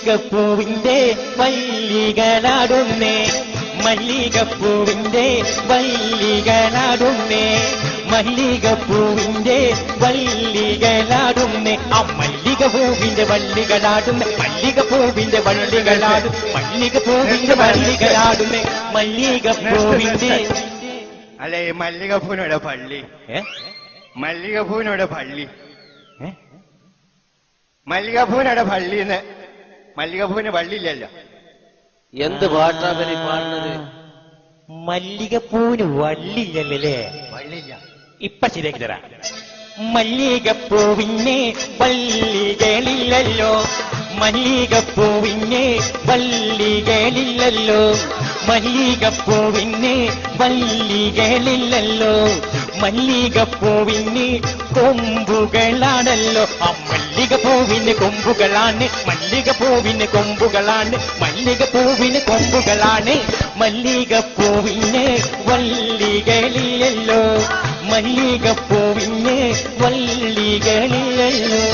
മല്ലികപ്പൂവിന്റെ വള്ളികളാടുന്നേ മല്ലികപ്പൂവിന്റെ വള്ളികളാടുന്നേ മല്ലികപ്പൂവിന്റെ വള്ളികളാടുന്നേ ആ മല്ലികപ്പൂവിന്റെ വള്ളികളാടുന്നേ മല്ലികപ്പൂവിന്റെ വള്ളികളാടും മല്ലികപ്പൂവിന്റെ വള്ളികളാടുന്നേ മല്ലികപ്പൂവിന്റെ അല്ലെ മല്ലികപ്പൂവിനോടെ പള്ളി മല്ലികപ്പൂവിനോടെ പള്ളി മല്ലികപ്പൂവിനോടെ പള്ളിന്ന് മല്ലികപ്പൂവിന് പള്ളിയില്ലല്ലോ. എന്ത് പാട്ടാണ് പാടുന്നത്? മല്ലികപ്പൂവിന് വള്ളിയില്ലല്ലേ? പള്ളിയില്ല. ഇപ്പൊ ശരിയാക്കി തരാം. മല്ലികപ്പൂവിനെ വള്ളികളില്ലല്ലോ മല്ലികപ്പൂവിനെ വള്ളികളില്ലല്ലോ മല്ലികപ്പൂവിനെ വള്ളികളില്ലല്ലോ മല്ലികപ്പൂവിന് കൊമ്പുകളാണല്ലോ ആ മല്ലികപ്പൂവിന് കൊമ്പുകളാണ് മല്ലികപ്പൂവിന് കൊമ്പുകളാണ് മല്ലികപ്പൂവിന് കൊമ്പുകളാണ് മല്ലികപ്പൂവിന് വള്ളികളില്ലല്ലോ മല്ലികപ്പൂവിന് വള്ളികളില്ലല്ലോ.